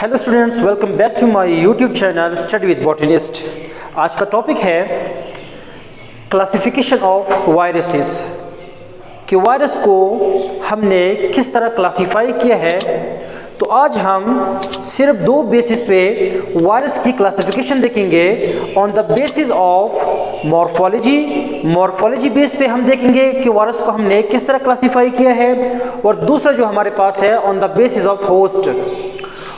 Hello students, welcome back to my YouTube channel study with botanist. आज का topic है classification of viruses कि virus को हमने किस तरह क्लासिफाई किया है। तो आज हम सिर्फ दो बेसिस पे वायरस की क्लासिफिकेशन देखेंगे। On the basis of morphology base पे हम देखेंगे कि वायरस को हमने किस तरह क्लासिफाई किया है, और दूसरा जो हमारे पास है on the basis of host.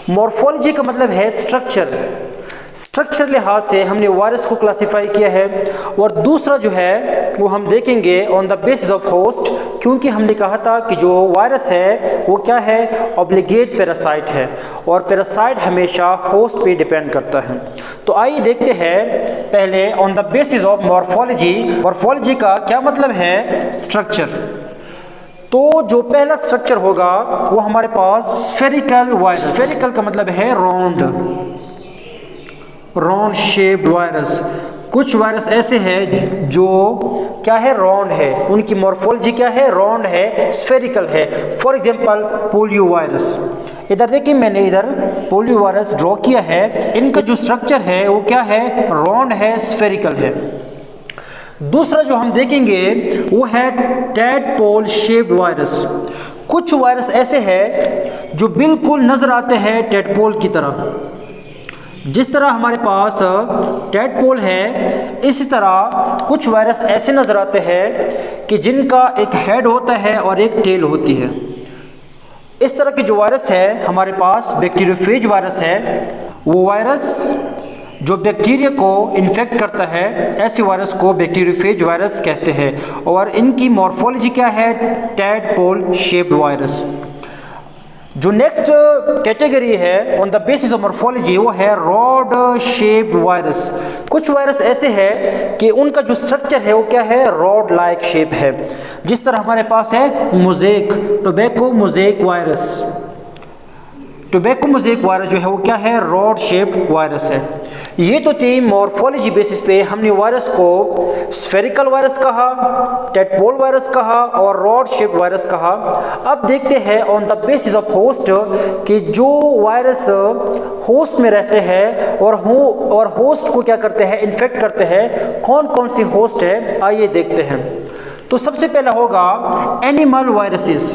Morphology का मतलब है स्ट्रक्चर लिहाज से हमने वायरस को क्लासिफाई किया है, और दूसरा जो है वो हम देखेंगे on the basis of host, क्योंकि हमने कहा था कि जो वायरस है वो क्या है, ऑब्लिगेट पैरासाइट है, और पैरासाइट हमेशा होस्ट पे डिपेंड करता है। तो आइए देखते हैं पहले on the basis of morphology का क्या मतलब है, स्ट्रक्चर। तो जो पहला स्ट्रक्चर होगा वो हमारे पास स्फेरिकल वायरस। स्फेरिकल का मतलब है राउंड शेप्ड वायरस। कुछ वायरस ऐसे हैं जो क्या है, राउंड है, उनकी मॉर्फोलॉजी क्या है, राउंड है, स्फेरिकल है। For example polio virus. इधर देखिए, मैंने इधर पोलियो वायरस ड्रॉ किया है। इनका जो स्ट्रक्चर है वो क्या है, राउंड है, स्फेरिकल है। दूसरा जो हम देखेंगे वो है टैडपोल शेप्ड वायरस। कुछ वायरस ऐसे हैं जो बिल्कुल नजर आते हैं टैडपोल की तरह। जिस तरह हमारे पास टैडपोल है, इसी तरह कुछ वायरस ऐसे नजर आते हैं कि जिनका एक हेड होता है और एक टेल होती है। इस तरह के जो वायरस है हमारे पास बैक्टीरियोफेज वायरस है। वो वायरस जो बैक्टीरिया को इन्फेक्ट करता है, ऐसे वायरस को बैक्टीरियोफेज वायरस कहते हैं, और इनकी मॉर्फोलॉजी क्या है, टैडपोल शेप्ड वायरस। जो नेक्स्ट कैटेगरी है on the basis of morphology वो है रॉड शेप्ड वायरस। कुछ वायरस ऐसे हैं कि उनका जो स्ट्रक्चर है वो क्या है, रॉड लाइक शेप है। जिस तरह हमारे पास है mosaic, tobacco mosaic virus. Tobacco mosaic virus जो है वो क्या है, रॉड शेप्ड वायरस है। ये तो थी मॉर्फोलॉजी बेसिस पे हमने वायरस को स्फेरिकल वायरस कहा, टैडपोल वायरस कहा और रॉड शेप वायरस कहा। अब देखते हैं on the basis of host कि जो वायरस होस्ट में रहते हैं और होस्ट को क्या करते हैं, इन्फेक्ट करते हैं। कौन कौन सी होस्ट है, आइए देखते हैं। तो सबसे पहला होगा एनिमल वायरसेस।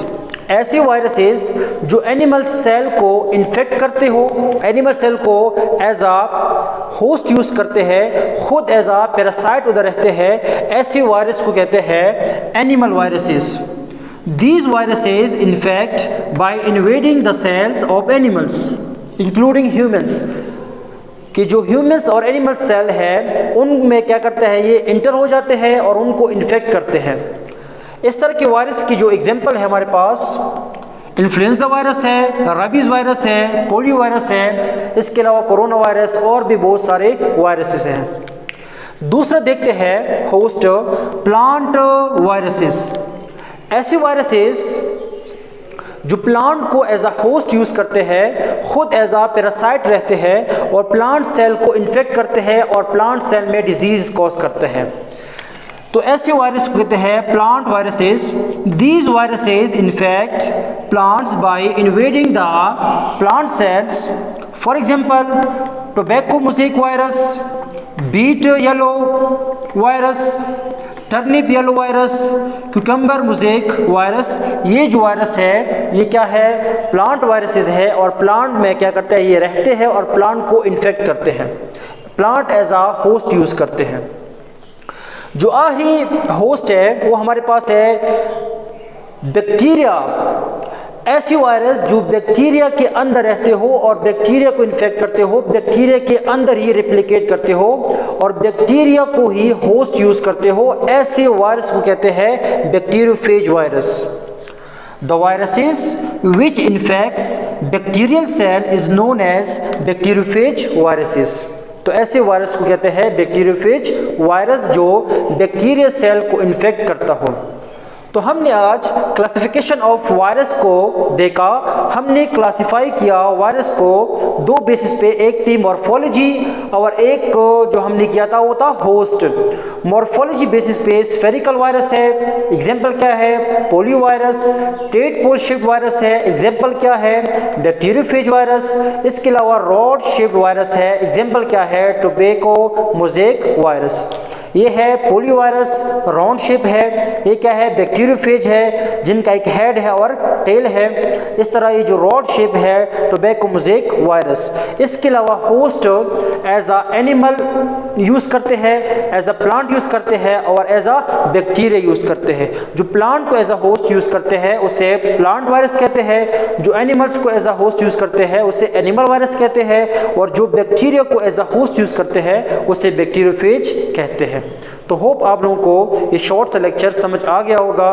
ऐसे वायरसेस जो एनिमल सेल को इन्फेक्ट करते हो, एनिमल सेल को एज आ होस्ट यूज करते हैं, खुद एज आ पैरासाइट उधर रहते हैं, ऐसे वायरस को कहते हैं animal viruses. These viruses infect by invading the cells of animals including humans. कि जो ह्यूमन्स और एनिमल सेल है उनमें क्या करते हैं, ये इंटर हो जाते हैं और उनको इन्फेक्ट करते हैं। इस तरह के वायरस की जो एग्जाम्पल है हमारे पास इन्फ्लुएंजा वायरस है, रेबीज वायरस है, पोलियो वायरस है, इसके अलावा कोरोना वायरस और भी बहुत सारे वायरसेस हैं। दूसरा देखते हैं होस्ट प्लांट वायरसेस। ऐसे वायरसेस जो प्लांट को एज अ होस्ट यूज करते हैं, खुद एज अ पैरासाइट रहते हैं और प्लांट सेल को इन्फेक्ट करते हैं और प्लांट सेल में डिजीज कॉज करते हैं। तो ऐसे वायरस को कहते हैं plant viruses. These viruses infect plants by invading the plant cells. For example tobacco mosaic virus, beet yellow virus, turnip yellow virus, cucumber mosaic virus. ये जो वायरस है ये क्या है, प्लांट वायरसेस है, और प्लांट में क्या करते हैं, ये रहते हैं और प्लांट को इन्फेक्ट करते हैं, प्लांट एज आ होस्ट यूज करते हैं। जो आखिरी होस्ट है वो हमारे पास है बैक्टीरिया। ऐसी वायरस जो बैक्टीरिया के अंदर रहते हो और बैक्टीरिया को इन्फेक्ट करते हो, बैक्टीरिया के अंदर ही रिप्लिकेट करते हो और बैक्टीरिया को ही होस्ट यूज करते हो, ऐसे वायरस को कहते हैं bacteriophage virus. The viruses which infects bacterial cell is known as bacteriophage viruses. तो ऐसे वायरस को कहते हैं बैक्टीरियोफेज वायरस जो बैक्टीरिया सेल को इन्फेक्ट करता हो। तो हमने आज क्लासिफिकेशन ऑफ वायरस को देखा। हमने क्लासिफाई किया वायरस को दो बेसिस पे, एक थी मॉर्फोलॉजी और एक जो हमने किया था वो था होस्ट। मॉर्फोलॉजी बेसिस पे स्फेरिकल वायरस है, एग्जाम्पल क्या है पोलियो वायरस। टेट पोल शेप्ड वायरस है, एग्जाम्पल क्या है बैक्टीरियोफेज वायरस। इसके अलावा रॉड शेप्ड वायरस है, एग्जाम्पल क्या है टोबैको मोज़ेक वायरस। ये है पोलियो वायरस, राउंड शेप है। ये क्या है बैक्टीरियोफेज है, जिनका एक हेड है और टेल है। इस तरह ये जो रॉड शेप है टोबैको मोज़ेक वायरस। इसके अलावा host as a animal use करते हैं, एज अ प्लांट यूज़ करते हैं और एज अ बैक्टीरिया यूज़ करते हैं। जो प्लांट को एज अ होस्ट यूज़ करते हैं उसे प्लांट वायरस कहते हैं, जो एनिमल्स को एज अ होस्ट यूज़ करते हैं उसे एनिमल वायरस कहते हैं, और जो बैक्टीरिया को एज अ होस्ट यूज़ करते हैं उसे बैक्टीरियोफेज कहते हैं। तो होप आप लोगों को ये शॉर्ट सा लेक्चर समझ आ गया होगा।